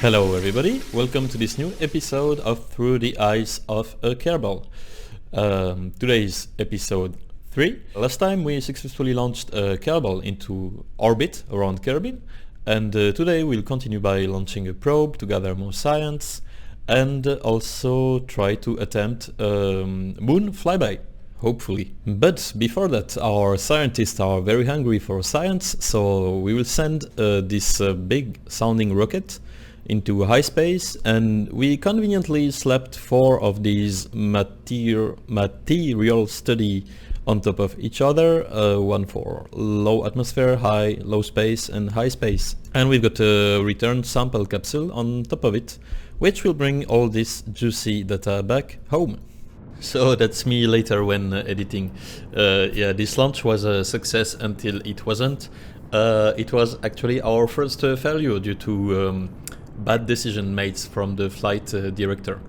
Hello everybody, welcome to this new episode of Through the Eyes of a Kerbal. Today's episode 3. Last time we successfully launched a Kerbal into orbit around Kerbin, and today we'll continue by launching a probe to gather more science and also try to attempt moon flyby, hopefully. But before that, our scientists are very hungry for science, so we will send this big sounding rocket into high space, and we conveniently slapped 4 of these material study on top of each other, one for low atmosphere, high, low space and high space. And we've got a return sample capsule on top of it, which will bring all this juicy data back home. So that's me later when editing. Yeah, this launch was a success until it wasn't. It was actually our first failure due to bad decision made from the flight director.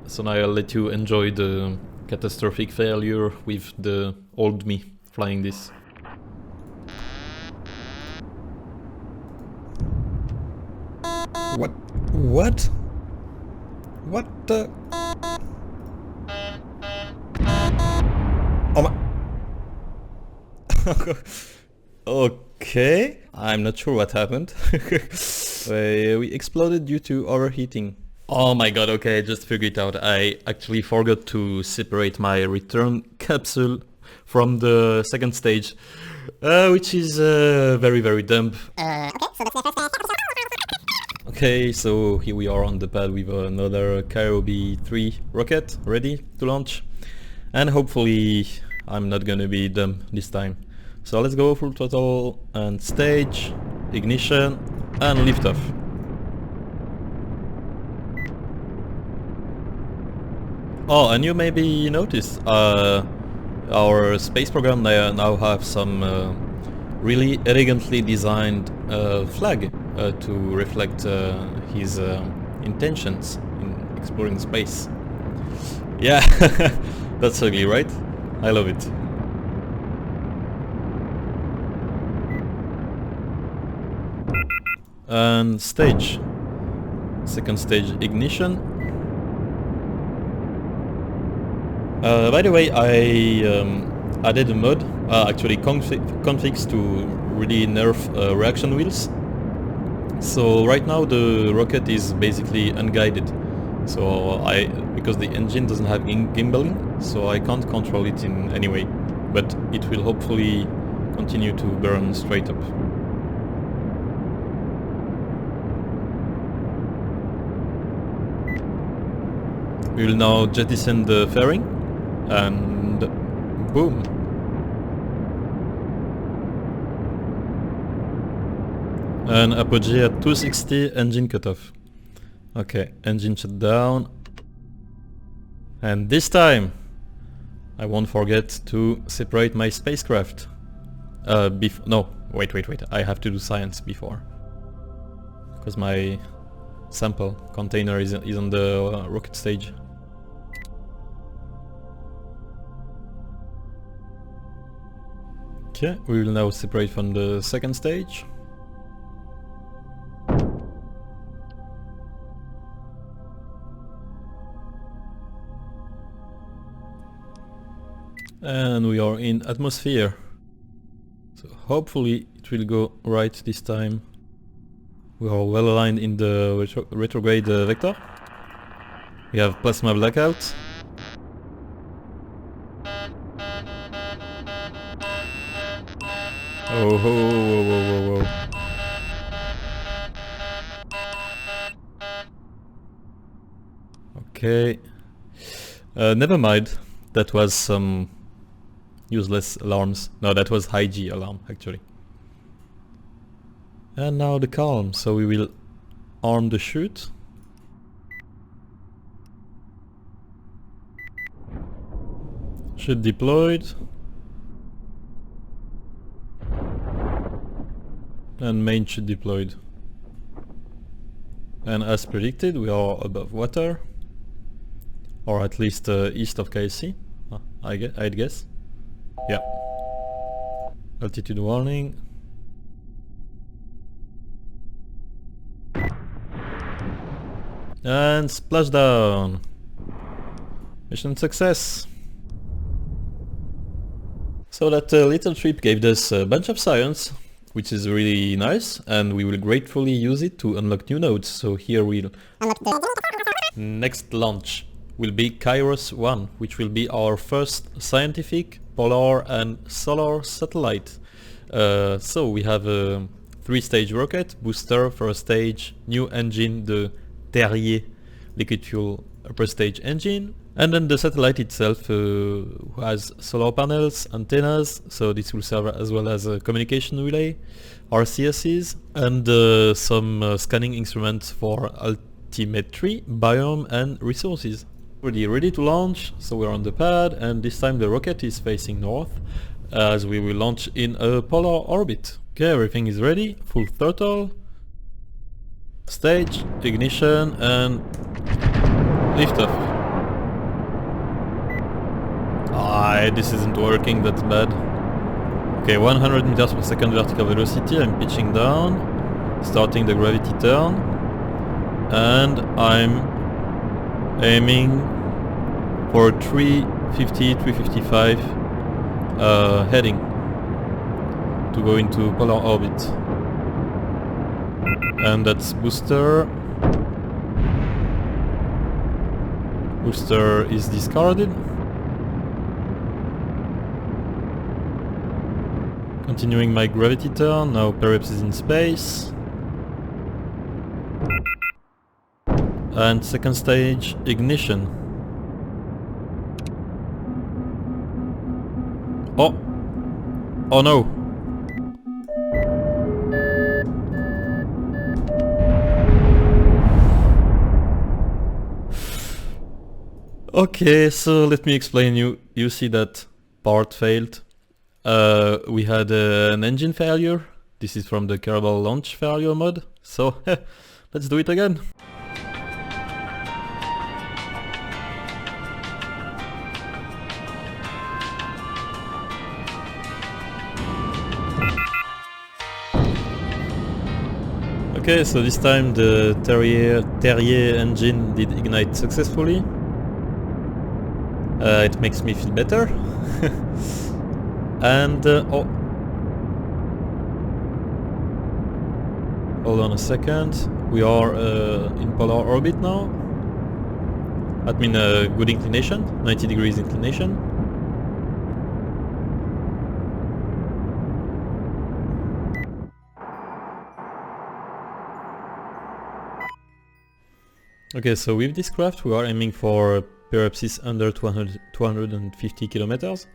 So now I'll let you enjoy the catastrophic failure with the old me flying this. What? What? What the? Oh my... Okay, I'm not sure what happened. We exploded due to overheating. Oh my god, okay, I just figured it out. I actually forgot to separate my return capsule from the second stage, which is very dumb. Okay, so here we are on the pad with another Kerbal 3 rocket ready to launch, and hopefully I'm not gonna be dumb this time. So let's go full throttle and stage, ignition and liftoff. Oh, and you maybe noticed our space program now have some really elegantly designed flag to reflect his intentions in exploring space. Yeah, that's ugly, right? I love it. And stage. Second stage ignition. By the way, I added a mod, actually configs to really nerf reaction wheels. So right now the rocket is basically unguided. So because the engine doesn't have gimbaling, so I can't control it in any way. But it will hopefully continue to burn straight up. We will now jettison the fairing, and boom! An apogee at 260, engine cutoff. Okay, engine shut down. And this time, I won't forget to separate my spacecraft. No, wait, I have to do science before. Because my sample container is on the rocket stage. Okay, we will now separate from the second stage. And we are in atmosphere. So hopefully it will go right this time. We are well aligned in the retrograde vector. We have plasma blackout. Oh, whoa. Okay. Never mind. That was some useless alarms. No, that was high G alarm actually. And now the calm, so we will arm the chute. Chute deployed. And main chute deployed. And as predicted, we are above water. Or at least east of KSA, I'd guess. Yeah. Altitude warning. And splashdown. Mission success. So that little trip gave us a bunch of science, which is really nice, and we will gratefully use it to unlock new nodes. So here we'll unlock the next launch will be Kairos 1, which will be our first scientific, polar and solar satellite. So we have a 3-stage rocket, booster, first stage, new engine, the Serie liquid fuel upper stage engine, and then the satellite itself has solar panels, antennas, so this will serve as well as a communication relay, RCSs, and some scanning instruments for altimetry, biome and resources. Already ready to launch, so we're on the pad, and this time the rocket is facing north, as we will launch in a polar orbit. Okay, everything is ready, full throttle, stage, ignition, and liftoff. This isn't working, that's bad. Okay, 100 meters per second vertical velocity, I'm pitching down, starting the gravity turn, and I'm aiming for 350, 355 heading to go into polar orbit. And that's booster. Booster is discarded. Continuing my gravity turn, now Perips is in space. And second stage, ignition. Oh! Oh no! Okay, so let me explain you. You see that part failed. We had an engine failure. This is from the Kerbal launch failure mod. So let's do it again. Okay, so this time the Serie engine did ignite successfully. It makes me feel better. And oh, hold on a second. We are in polar orbit now. That means a good inclination, 90 degrees inclination. Okay, so with this craft we are aiming for periapsis under 250 kilometers.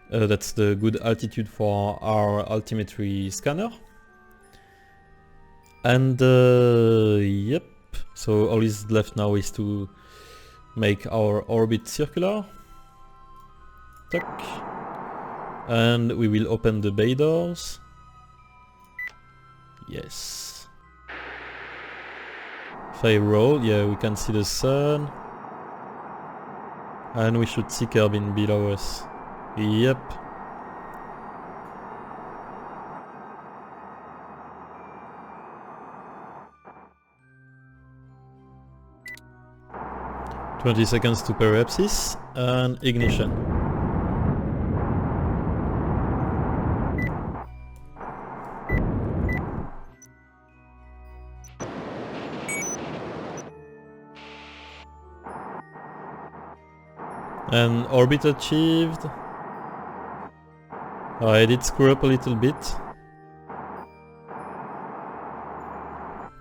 That's the good altitude for our altimetry scanner. And yep, so all is left now is to make our orbit circular. Tuck. And we will open the bay doors. Yes. If I roll, yeah, we can see the sun. And we should see Kerbin below us. Yep. "20 seconds to periapsis and ignition." And orbit achieved. I did screw up a little bit.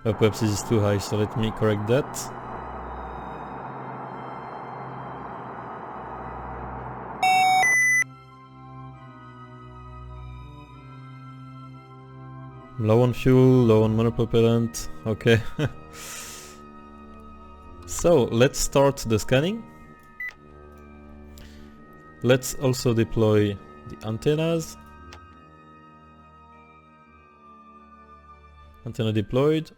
Perhaps this is too high, so let me correct that. Low on fuel, low on monopropellant. Okay. So let's start the scanning. Let's also deploy the antennas. Antenna deployed.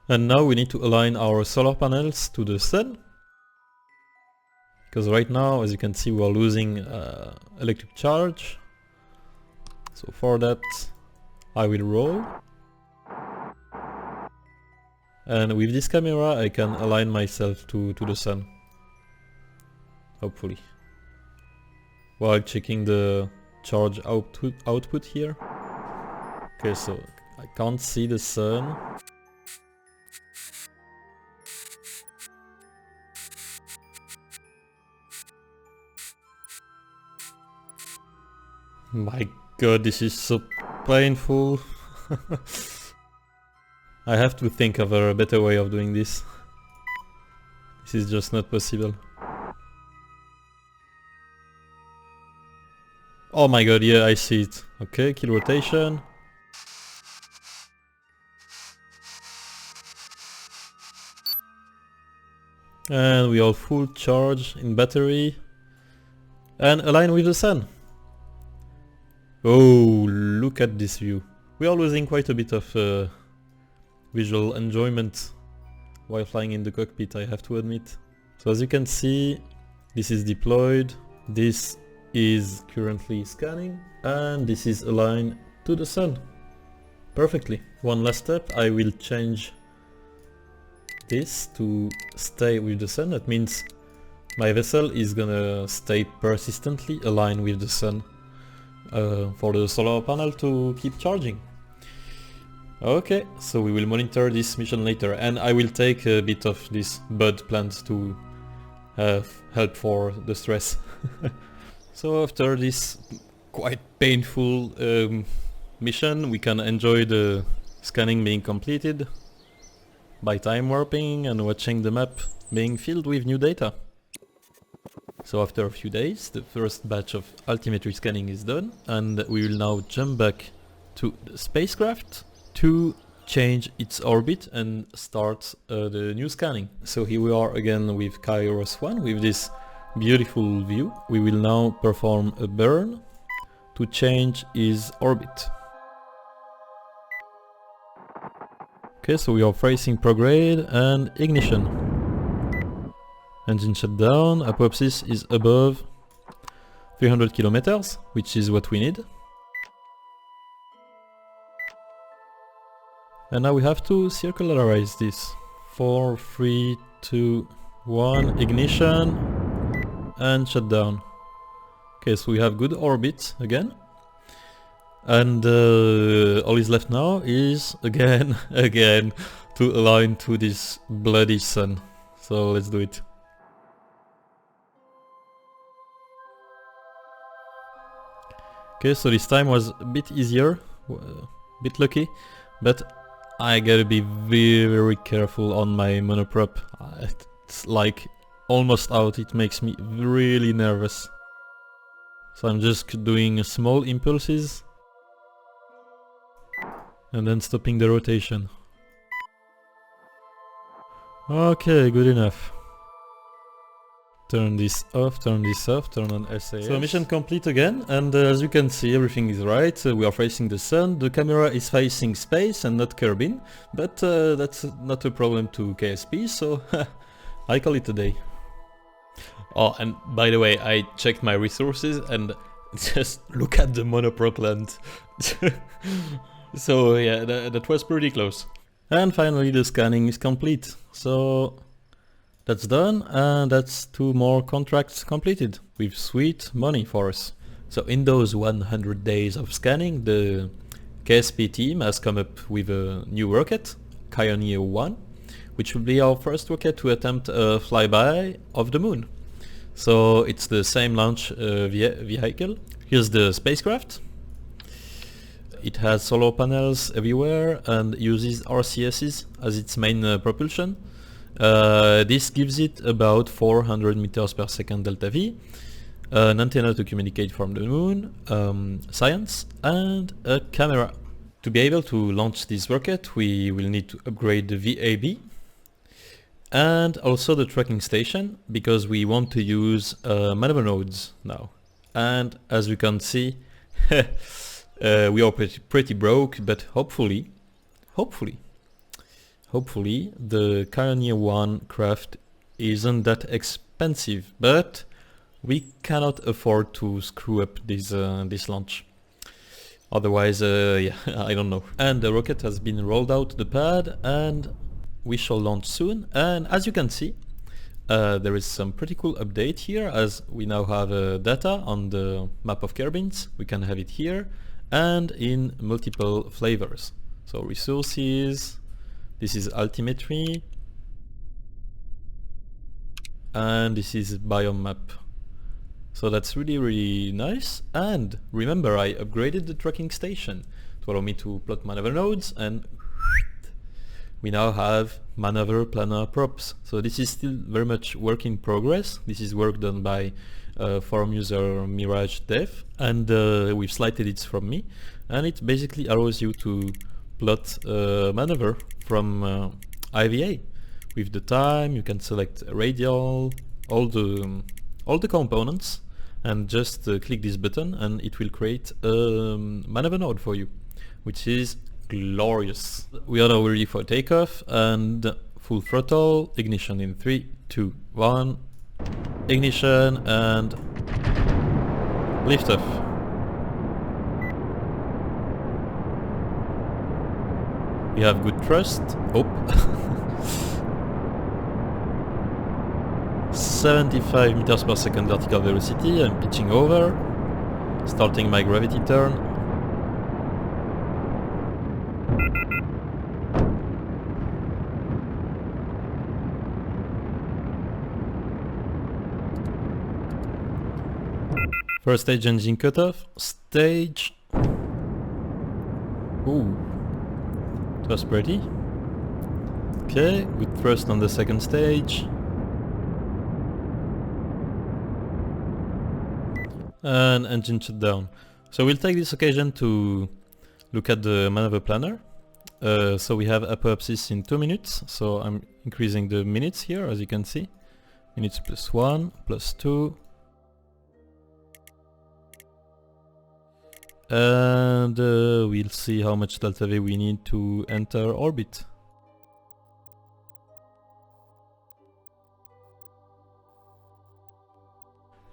And now we need to align our solar panels to the sun. Because right now, as you can see, we are losing electric charge. So for that, I will roll. And with this camera I can align myself to the sun. Hopefully. While checking the charge output here. Okay, so I can't see the sun. My god, this is so painful. I have to think of a better way of doing this. This is just not possible. Oh my god, yeah, I see it. Okay, kill rotation. And we are full charge in battery. And align with the sun. Oh, look at this view. We are losing quite a bit of visual enjoyment while flying in the cockpit, I have to admit. So as you can see, this is deployed, this is currently scanning, and this is aligned to the sun. Perfectly. One last step, I will change this to stay with the sun. That means my vessel is gonna stay persistently aligned with the sun for the solar panel to keep charging. Okay, so we will monitor this mission later, and I will take a bit of this bud plant to help for the stress. So after this quite painful mission, we can enjoy the scanning being completed by time warping and watching the map being filled with new data. So after a few days, the first batch of altimetry scanning is done, and we will now jump back to the spacecraft to change its orbit and start the new scanning. So here we are again with Kairos 1 with this beautiful view. We will now perform a burn to change his orbit. Okay, so we are facing prograde and ignition. Engine shutdown, apopsis is above 300 kilometers, which is what we need. And now we have to circularize this. 4, 3, 2, 1, ignition and shutdown. Okay, so we have good orbit again. And all is left now is again to align to this bloody sun. So let's do it. Okay, so this time was a bit easier, a bit lucky, but I gotta be very careful on my monoprop. It's like almost out, it makes me really nervous. So I'm just doing small impulses and then stopping the rotation. Okay, good enough. Turn this off, turn this off, turn on SAS. So mission complete again, and as you can see everything is right. We are facing the sun, the camera is facing space and not Kerbin, but that's not a problem to KSP, so I call it a day. Oh, and by the way, I checked my resources and just look at the monoprop land. So yeah, that was pretty close. And finally the scanning is complete. So that's done, and that's 2 more contracts completed with sweet money for us. So in those 100 days of scanning, the KSP team has come up with a new rocket, Pioneer 1, which will be our first rocket to attempt a flyby of the moon. So it's the same launch vehicle. Here's the spacecraft. It has solar panels everywhere and uses RCSs as its main propulsion. This gives it about 400 meters per second delta V, an antenna to communicate from the moon, science, and a camera. To be able to launch this rocket, we will need to upgrade the VAB and also the tracking station, because we want to use maneuver nodes now. And as we can see, we are pretty broke, but hopefully the Pioneer 1 craft isn't that expensive, but we cannot afford to screw up this launch. Otherwise, yeah, I don't know. And the rocket has been rolled out the pad, and we shall launch soon, and as you can see, there is some pretty cool update here, as we now have data on the map of Kerbins. We can have it here and in multiple flavors. So resources, this is altimetry, and this is biome map. So that's really nice. And remember, I upgraded the tracking station to allow me to plot maneuver nodes, and we now have maneuver planner props. So this is still very much work in progress. This is work done by forum user Mirage Dev, and we've slighted it from me, and it basically allows you to plot maneuver from IVA. With the time, you can select radial, all the components, and just click this button and it will create a maneuver node for you, which is glorious. We are now ready for takeoff, and full throttle, ignition in 3, 2, 1, ignition and liftoff. We have good thrust. Oh. 75 meters per second vertical velocity. I'm pitching over, starting my gravity turn. First stage engine cutoff. Stage. Ooh, it was pretty. Okay, good thrust on the second stage. And engine shutdown. So we'll take this occasion to look at the maneuver planner. So we have apoapsis in 2 minutes, so I'm increasing the minutes here, as you can see. Minutes plus 1, plus 2. And we'll see how much delta V we need to enter orbit.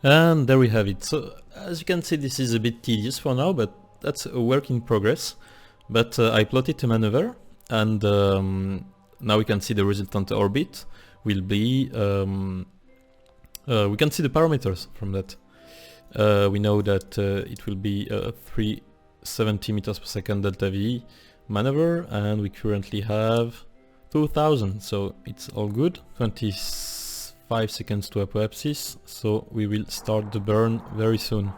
And there we have it. So as you can see, this is a bit tedious for now, but that's a work in progress. But I plotted a maneuver, and now we can see the resultant orbit will be, we can see the parameters from that. We know that it will be 370 meters per second delta V maneuver, and we currently have 2000, so it's all good. 25 seconds to apoapsis, so we will start the burn very soon.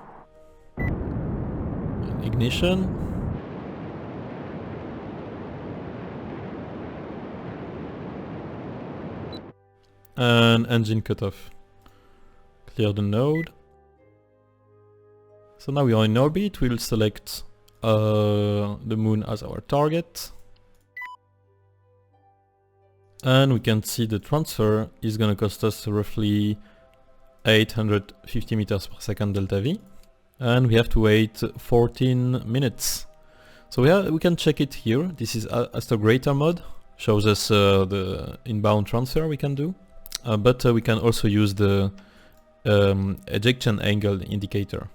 Ignition. And engine cutoff. Clear the node. So now we are in orbit. We'll select the moon as our target. And we can see the transfer is gonna cost us roughly 850 meters per second delta V. And we have to wait 14 minutes. So we can check it here. This is astrogator mode. Shows us the inbound transfer we can do. But we can also use the ejection angle indicator.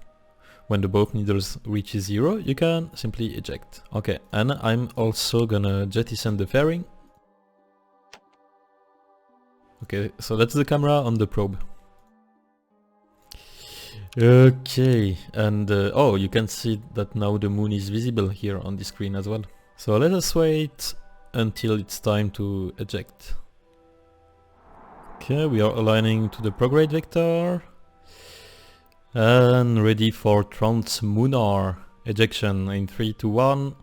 When the boat needles reaches 0, you can simply eject. Okay, and I'm also gonna jettison the fairing. Okay, so that's the camera on the probe. Okay, and oh, you can see that now the moon is visible here on the screen as well. So let us wait until it's time to eject. Okay, we are aligning to the prograde vector. And ready for Trans-Munar Injection in 3, 2, 1,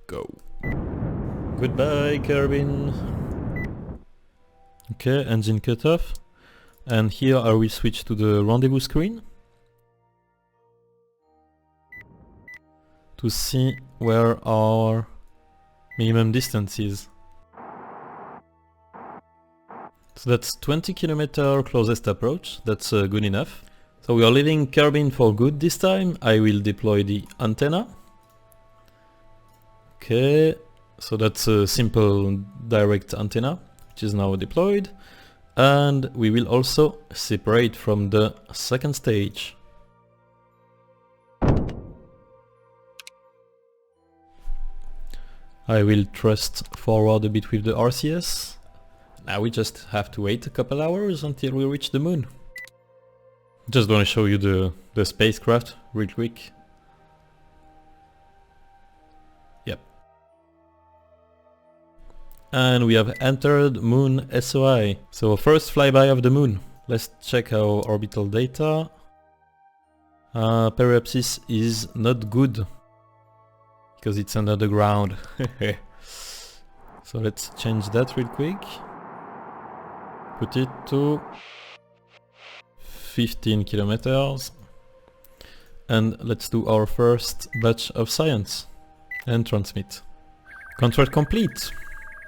go. Goodbye, Kerbin. Okay, engine cut off. And here I will switch to the rendezvous screen to see where our minimum distance is. So that's 20 km closest approach, that's good enough. So we are leaving Kerbin for good this time. I will deploy the antenna. Okay, so that's a simple direct antenna, which is now deployed. And we will also separate from the second stage. I will thrust forward a bit with the RCS Now we just have to wait a couple hours until we reach the moon. Just want to show you the spacecraft real quick. Yep. And we have entered Moon SOI. So first flyby of the moon. Let's check our orbital data. Periapsis is not good because it's under the ground. So let's change that real quick. Put it to 15 kilometers. And let's do our first batch of science and transmit. Contract complete.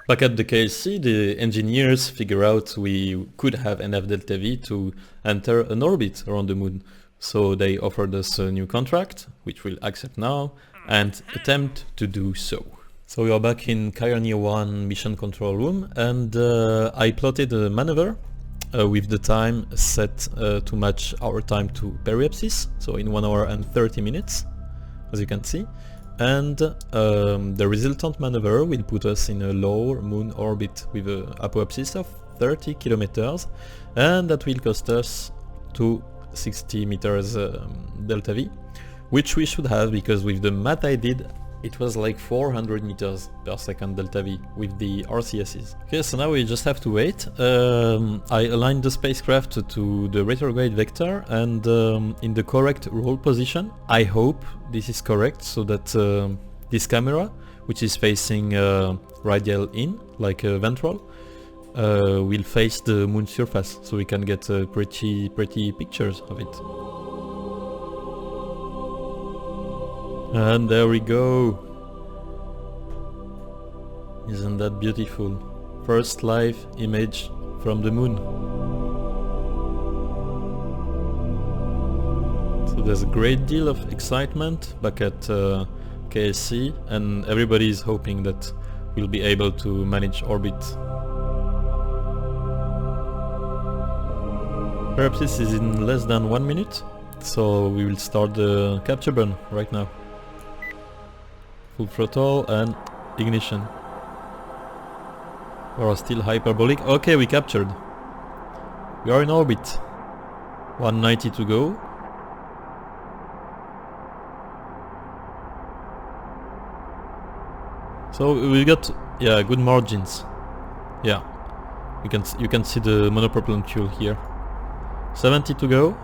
Back at the KSC, the engineers figure out we could have enough delta V to enter an orbit around the moon. So they offered us a new contract, which we'll accept now, and attempt to do so. So we are back in Pioneer 1 mission control room, and I plotted a maneuver with the time set to match our time to periapsis, so in 1 hour and 30 minutes, as you can see. And the resultant maneuver will put us in a low moon orbit with an apoapsis of 30 kilometers, and that will cost us 260 meters delta V, which we should have because with the math I did, it was like 400 meters per second delta V with the RCSs. Okay, so now we just have to wait. I aligned the spacecraft to the retrograde vector and in the correct roll position. I hope this is correct, so that this camera, which is facing radial in, like a ventral, will face the moon surface, so we can get pretty pictures of it. And there we go. Isn't that beautiful? First live image from the moon. So there's a great deal of excitement back at KSC, and everybody is hoping that we'll be able to manage orbit. Perhaps this is in less than 1 minute, so we will start the capture burn right now. Full throttle and ignition. We are still hyperbolic. Okay, we captured. We are in orbit. 190 to go. So we got, yeah, good margins. Yeah, you can see the monopropellant fuel here. 70 to go.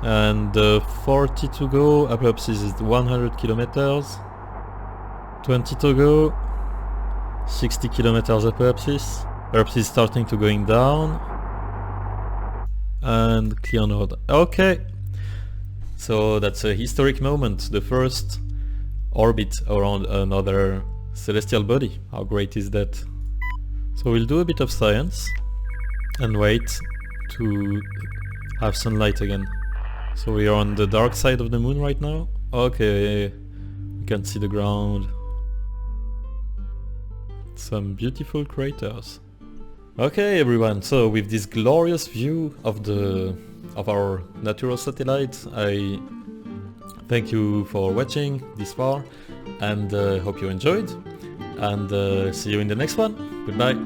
And 40 to go, apoapsis is 100 kilometers. 20 to go, 60 kilometers apoapsis. Apoapsis starting to going down. And clear node. Okay, so that's a historic moment, the first orbit around another celestial body. How great is that? So we'll do a bit of science and wait to have sunlight again. So we are on the dark side of the moon right now. Okay, we can see the ground. Some beautiful craters. Okay everyone, so with this glorious view of our natural satellite, I thank you for watching this far, and hope you enjoyed, and see you in the next one. Goodbye.